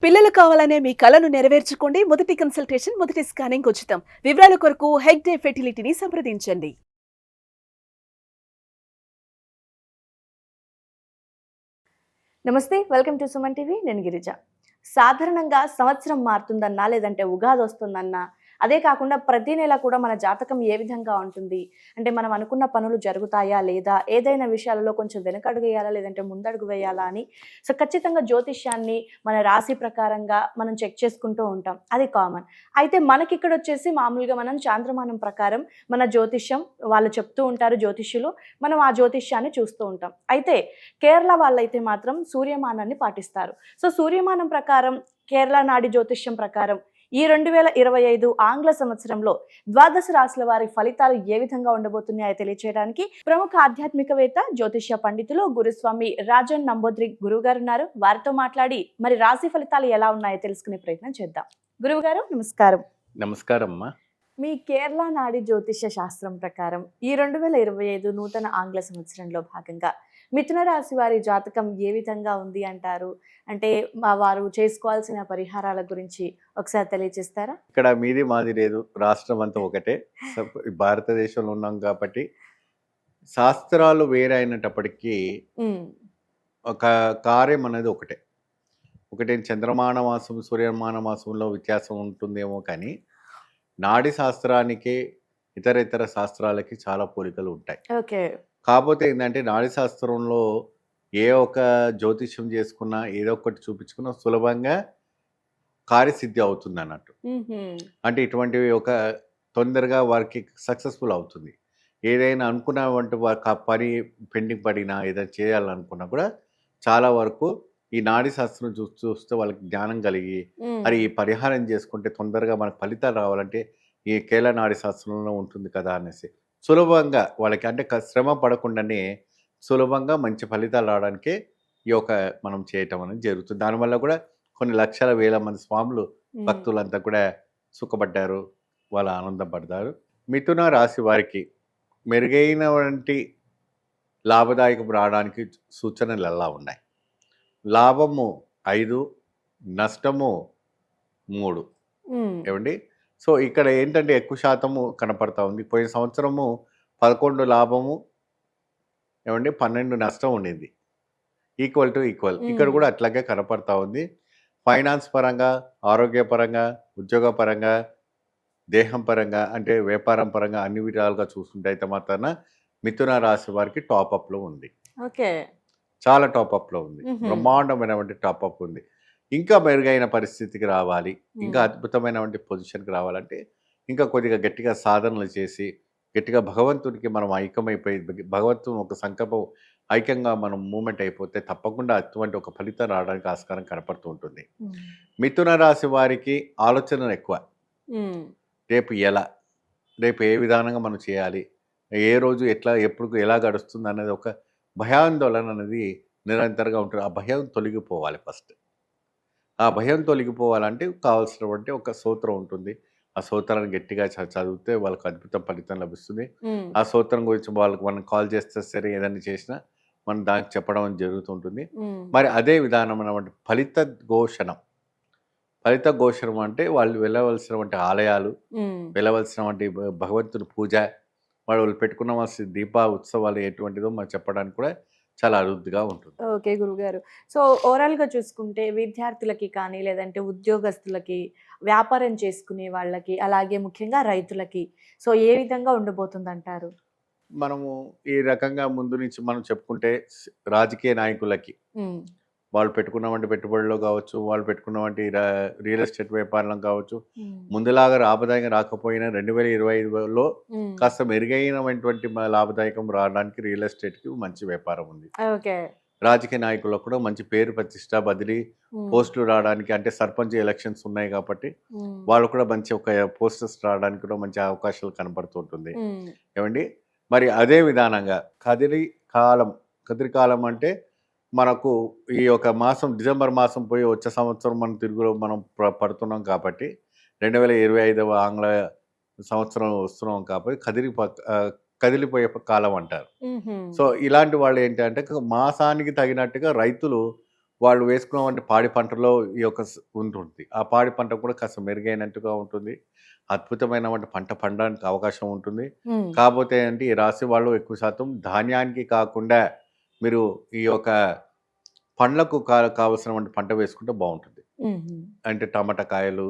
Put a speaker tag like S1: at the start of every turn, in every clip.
S1: పిల్లలు కావాలనే మీ కలను నెరవేర్చుకోండి. మొదటి కన్సల్టేషన్, మొదటి స్కానింగ్ ఉచితం. వివరాల కొరకు హెగ్డే ఫెర్టిలిటీని సంప్రదించండి. నమస్తే, వెల్కమ్ టు సుమన్ టీవీ. నేను గిరిజ. సాధారణంగా సంవత్సరం మారుతుందన్నా, లేదంటే ఉగాది వస్తుందన్నా, అదే కాకుండా ప్రతి నెల కూడా మన జాతకం ఏ విధంగా ఉంటుంది, అంటే మనం అనుకున్న పనులు జరుగుతాయా లేదా, ఏదైనా విషయాలలో కొంచెం వెనకడుగు వేయాలా లేదంటే ముందడుగు వేయాలా అని ఖచ్చితంగా జ్యోతిష్యాన్ని మన రాశి ప్రకారంగా మనం చెక్ చేసుకుంటూ ఉంటాం. అది కామన్. అయితే మనకి ఇక్కడ వచ్చేసి మామూలుగా మనం చాంద్రమానం ప్రకారం మన జ్యోతిష్యం వాళ్ళు చెప్తూ ఉంటారు జ్యోతిష్యులు, మనం ఆ జ్యోతిష్యాన్ని చూస్తూ ఉంటాం. అయితే కేరళ వాళ్ళైతే మాత్రం సూర్యమానాన్ని పాటిస్తారు. సో సూర్యమానం ప్రకారం, కేరళ నాడి జ్యోతిష్యం ప్రకారం ఈ 2025 ఆంగ్ల సంవత్సరంలో ద్వాదశ రాశుల వారి ఫలితాలు ఏ విధంగా ఉండబోతున్నాయో తెలియచేయడానికి ప్రముఖ ఆధ్యాత్మికవేత్త, జ్యోతిష్య పండితులు గురుస్వామి రాజన్ నంబోద్రి గురువు గారు ఉన్నారు. వారితో మాట్లాడి మరి రాశి ఫలితాలు ఎలా ఉన్నాయో తెలుసుకునే ప్రయత్నం చేద్దాం. గురువు గారు నమస్కారం.
S2: నమస్కారం అమ్మా.
S1: మీ కేరళ నాడి జ్యోతిష్య శాస్త్రం ప్రకారం ఈ 2025 నూతన ఆంగ్ల సంవత్సరంలో భాగంగా మిథున రాశి వారి జాతకం ఏ విధంగా ఉంది అంటారు? అంటే వారు చేసుకోవాల్సిన పరిహారాల గురించి ఒకసారి తెలియజేస్తారా?
S2: ఇక్కడ మీది మాది లేదు, రాష్ట్రం అంతా ఒకటే. భారతదేశంలో ఉన్నాం కాబట్టి శాస్త్రాలు వేరే అయినప్పటికీ ఒక కార్యం అనేది ఒకటే. ఒకటే చంద్రమాన మాసం, సూర్యమాన మాసంలో వ్యత్యాసం ఉంటుందేమో కానీ నాడి శాస్త్రానికి ఇతర శాస్త్రాలకి చాలా పోలికలు ఉంటాయి.
S1: ఓకే.
S2: కాకపోతే ఏంటంటే నాడి శాస్త్రంలో ఏ ఒక జ్యోతిష్యం చేసుకున్నా, ఏదో ఒకటి చూపించుకున్నా సులభంగా కార్యసిద్ధి అవుతుంది అన్నట్టు. అంటే ఇటువంటివి ఒక తొందరగా వారికి సక్సెస్ఫుల్ అవుతుంది. ఏదైనా అనుకున్నటువంటి వారికి ఆ పని పెండింగ్ పడినా, ఏదైనా చేయాలనుకున్నా కూడా చాలా వరకు ఈ నాడి శాస్త్రం చూస్తే వాళ్ళకి జ్ఞానం కలిగి, మరి ఈ పరిహారం చేసుకుంటే తొందరగా మనకు ఫలితాలు రావాలంటే ఈ కేరళ నాడి శాస్త్రంలో ఉంటుంది కదా అనేసి సులభంగా వాళ్ళకి, అంటే శ్రమ పడకుండానే సులభంగా మంచి ఫలితాలు రావడానికే ఈ యొక్క మనం చేయటం అనేది జరుగుతుంది. దానివల్ల కూడా కొన్ని లక్షల వేల మంది స్వాములు భక్తులంతా కూడా సుఖపడ్డారు, వాళ్ళు ఆనందపడతారు. మిథున రాశి వారికి మెరుగైనటువంటి లాభదాయకం రావడానికి సూచనలు ఎలా ఉన్నాయి? లాభము 5, నష్టము 3. ఏమండి? సో ఇక్కడ ఏంటంటే ఎక్కువ శాతము కనపడతా ఉంది. పోయిన సంవత్సరము 11 లాభము, ఏమండి, 12 నష్టం ఉండింది. Equal to equal. ఇక్కడ కూడా అట్లాగే కనపడతా ఉంది. ఫైనాన్స్ పరంగా, ఆరోగ్యపరంగా, ఉద్యోగపరంగా, దేహం పరంగా, అంటే వ్యాపారం పరంగా అన్ని విధాలుగా చూసుకుంటే అయితే మాత్రాన మిథున రాశి వారికి టాపప్లో ఉంది.
S1: ఓకే.
S2: చాలా టాపప్లో ఉంది. బ్రహ్మాండమైనటువంటి టాపప్ ఉంది. ఇంకా మెరుగైన పరిస్థితికి రావాలి, ఇంకా అద్భుతమైనటువంటి పొజిషన్కి రావాలంటే ఇంకా కొద్దిగా గట్టిగా సాధనలు చేసి, గట్టిగా భగవంతుడికి మనం ఐక్యమైపోయి, భగవంతుని ఒక సంకల్పం ఐక్యంగా మనం మూమెంట్ అయిపోతే తప్పకుండా అటువంటి ఒక ఫలితం రావడానికి ఆస్కారం కనపడుతూ ఉంటుంది. మిథున రాశి వారికి ఆలోచనలు ఎక్కువ. రేపు ఎలా, రేపు ఏ విధానంగా మనం చేయాలి, ఏ రోజు ఎట్లా, ఎప్పుడు ఎలా గడుస్తుంది అనేది ఒక భయాందోళన అనేది నిరంతరంగా ఉంటుంది. ఆ భయం తొలగిపోవాలి. ఫస్ట్ ఆ భయం తొలగిపోవాలంటే కావాల్సినటువంటి ఒక సూత్రం ఉంటుంది. ఆ సూత్రాన్ని గట్టిగా చదివితే వాళ్ళకి అద్భుతం ఫలితం లభిస్తుంది. ఆ సూత్రం గురించి వాళ్ళకి మనం కాల్ చేస్తే సరే, ఏదైనా చేసినా మనం దానికి చెప్పడం జరుగుతుంటుంది. మరి అదే విధానం అన్నమాట ఫలిత ఘోషణం అంటే వాళ్ళు వెళ్ళవలసినటువంటి ఆలయాలు, వెళ్ళవలసినటువంటి భగవంతుని పూజ, వాళ్ళు పెట్టుకున్న దీప ఉత్సవాలు ఎటువంటిదో మనం చెప్పడానికి కూడా చాలా అరుదుగా ఉంటుంది.
S1: ఓకే గురుగారు. సో ఓవరాల్గా చూసుకుంటే విద్యార్థులకి కానీ, లేదంటే ఉద్యోగస్తులకి, వ్యాపారం చేసుకునే వాళ్ళకి, అలాగే ముఖ్యంగా రైతులకి సో ఏ విధంగా ఉండబోతుంది అంటారు?
S2: మనము ఈ రకంగా ముందు నుంచి మనం చెప్పుకుంటే రాజకీయ నాయకులకి, వాళ్ళు పెట్టుకున్నటువంటి పెట్టుబడుల్లో కావచ్చు, వాళ్ళు పెట్టుకున్నటువంటి రియల్ ఎస్టేట్ వ్యాపారంలో కావచ్చు, ముందులాగా లాభదాయకం రాకపోయినా 2025లో కాస్త మెరుగైనటువంటి లాభదాయకం రావడానికి రియల్ ఎస్టేట్కి మంచి వ్యాపారం ఉంది. రాజకీయ నాయకులకు కూడా మంచి పేరు ప్రతిష్ట, బదిలీ, పోస్టులు రావడానికి, అంటే సర్పంచ్ ఎలక్షన్స్ ఉన్నాయి కాబట్టి వాళ్ళు కూడా మంచి ఒక పోస్టర్స్ రావడానికి కూడా మంచి అవకాశాలు కనబడుతుంటుంది. ఏమండి? మరి అదే విధానంగా కదిరి కాలం అంటే మనకు ఈ యొక్క మాసం డిసెంబర్ మాసం పోయి వచ్చే సంవత్సరం మనం తిరుగులో మనం పడుతున్నాం కాబట్టి 2025వ ఆంగ్ల సంవత్సరం వస్తున్నాం కాబట్టి కదిలిపోయే కాలం అంటారు. సో ఇలాంటి వాళ్ళు ఏంటంటే మాసానికి తగినట్టుగా రైతులు వాళ్ళు వేసుకున్నటువంటి పాడి పంటలో ఈ యొక్క ఉంటుంది. ఆ పాడి పంట కూడా కాస్త మెరుగైనట్టుగా ఉంటుంది. అద్భుతమైనటువంటి పంట పండడానికి అవకాశం ఉంటుంది. కాకపోతే ఏంటి ఈ రాశి వాళ్ళు ఎక్కువ శాతం ధాన్యానికి కాకుండా మీరు ఈ యొక్క పండ్లకు కావాల్సినటువంటి పంట వేసుకుంటే బాగుంటుంది. అంటే టమాటా కాయలు,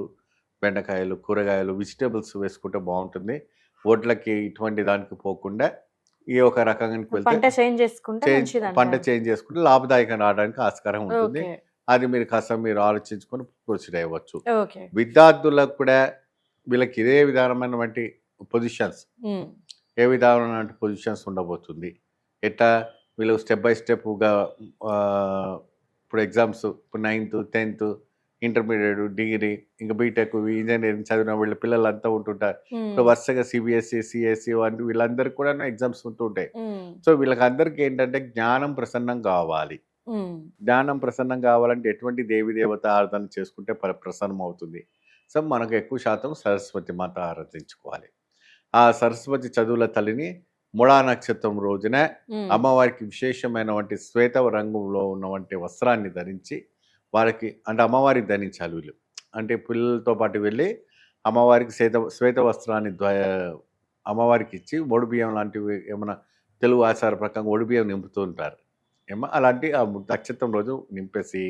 S2: బెండకాయలు, కూరగాయలు, వెజిటేబుల్స్ వేసుకుంటే బాగుంటుంది. వడ్లకి ఇటువంటి దానికి పోకుండా ఈ ఒక రకంగానికి
S1: పంట
S2: వెళ్తే
S1: చేంజ్ చేసుకుంటే
S2: పంట చేంజ్ చేసుకుంటే లాభదాయకంగా రావడానికి ఆస్కారం ఉంటుంది.
S1: ఓకే
S2: అది మీరు కాస్త మీరు ఆలోచించుకొని ప్రొసీడ్ అయ్యవచ్చు.
S1: ఓకే
S2: విద్యార్థులకు కూడా వీళ్ళకి ఇదే విధానమైనటువంటి పొజిషన్స్ ఏ విధమైన పొజిషన్స్ ఉండబోతుంది, ఎట్లా వీళ్ళు స్టెప్ బై స్టెప్గా ఇప్పుడు ఎగ్జామ్స్ ఇప్పుడు 9th 10th ఇంటర్మీడియట్ డిగ్రీ ఇంకా బీటెక్ ఇంజనీరింగ్ చదివిన వీళ్ళ పిల్లలంతా ఉంటుంటారు. ఇప్పుడు వరుసగా సిబిఎస్ఈ సిఎస్ఈ వంటి వీళ్ళందరికీ కూడా ఎగ్జామ్స్ ఉంటుంటాయి. సో వీళ్ళకి అందరికీ ఏంటంటే జ్ఞానం ప్రసన్నం కావాలి. జ్ఞానం ప్రసన్నం కావాలంటే ఎటువంటి దేవి దేవత ఆరాధన చేసుకుంటే ప్రసన్నం అవుతుంది. సో మనకు ఎక్కువ శాతం సరస్వతి మాత ఆరాధించుకోవాలి. ఆ సరస్వతి చదువుల తల్లిని మూడా నక్షత్రం రోజున అమ్మవారికి విశేషమైనటువంటి శ్వేత రంగులో ఉన్నటువంటి వస్త్రాన్ని ధరించి వారికి అంటే అమ్మవారికి ధరించాలి. వీళ్ళు అంటే పిల్లలతో పాటు వెళ్ళి అమ్మవారికి శ్వేత వస్త్రాన్ని అమ్మవారికి ఇచ్చి ఒడిబియ్యం లాంటివి ఏమైనా తెలుగు ఆచార ప్రకారం ఒడిబియ్యం నింపుతూ ఉంటారు. అలాంటి ఆ నక్షత్రం రోజు నింపేసి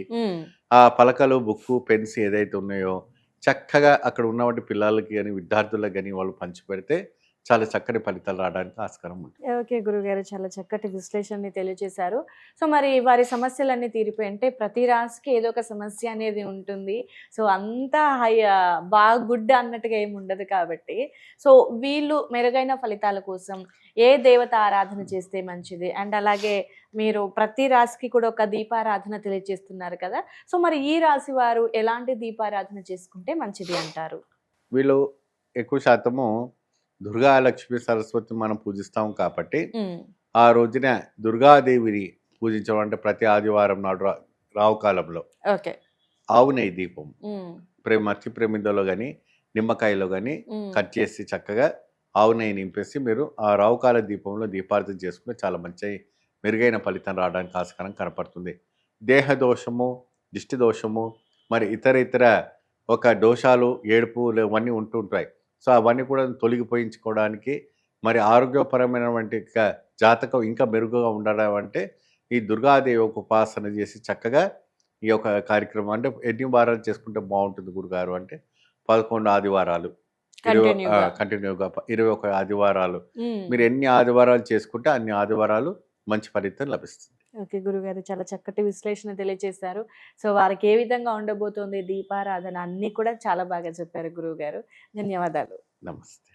S2: ఆ పలకలు బుక్కు పెన్స్ ఏదైతే ఉన్నాయో చక్కగా అక్కడ ఉన్నటువంటి పిల్లలకి కానీ విద్యార్థులకు కానీ వాళ్ళు పంచి పెడితే చాలా చక్కటి ఫలితాలు రావడానికి ఆస్కారం ఉంటుంది.
S1: ఓకే గురుగారు, చాలా చక్కటి విశ్లేషణని తెలియజేశారు. సో మరి వారి సమస్యలన్నీ తీరిపోయి అంటే ప్రతి రాశికి ఏదో ఒక సమస్య అనేది ఉంటుంది. సో అంతా బాగా గుడ్ అన్నట్టుగా ఏమి ఉండదు కాబట్టి సో వీళ్ళు మెరుగైన ఫలితాల కోసం ఏ దేవత ఆరాధన చేస్తే మంచిది అండ్ అలాగే మీరు ప్రతి రాశికి కూడా ఒక దీపారాధన తెలియజేస్తున్నారు కదా. సో మరి ఈ రాశి వారు ఎలాంటి దీపారాధన చేసుకుంటే మంచిది అంటారు?
S2: వీళ్ళు ఎక్కువ శాతము దుర్గా లక్ష్మీ సరస్వతి మనం పూజిస్తాం కాబట్టి ఆ రోజున దుర్గాదేవిని పూజించడం అంటే ప్రతి ఆదివారం నాడు రావు కాలంలో ఆవు నెయ్యి దీపం మర్చి ప్రేమిందలో కానీ నిమ్మకాయలో కానీ కట్ చేసి చక్కగా ఆవు నెయ్యి నింపేసి మీరు ఆ రావుకాల దీపంలో దీపార్థన చేసుకుంటే చాలా మంచి మెరుగైన ఫలితం రావడానికి ఆస్కారం కనపడుతుంది. దేహ దోషము, దిష్టి దోషము, మరి ఇతర ఒక దోషాలు ఏడుపు ఇవన్నీ ఉంటుంటాయి. సో అవన్నీ కూడా తొలగిపోయించుకోవడానికి మరి ఆరోగ్యపరమైనటువంటి జాతకం ఇంకా మెరుగుగా ఉండడం అంటే ఈ దుర్గాదేవి ఒక ఉపాసన చేసి చక్కగా ఈ యొక్క కార్యక్రమం అంటే ఎన్ని వారాలు చేసుకుంటే బాగుంటుంది గురుగారు అంటే 11 ఆదివారాలు కంటిన్యూగా 21 ఆదివారాలు మీరు ఎన్ని ఆదివారాలు చేసుకుంటే అన్ని ఆదివారాలు మంచి ఫలితం లభిస్తుంది.
S1: ఓకే గురుగారు, చాలా చక్కటి విశ్లేషణ తెలియజేశారు. సో వారికి ఏ విధంగా ఉండబోతోంది దీపారాధన అన్నీ కూడా చాలా బాగా చెప్పారు గురువు గారు. ధన్యవాదాలు.
S2: నమస్తే.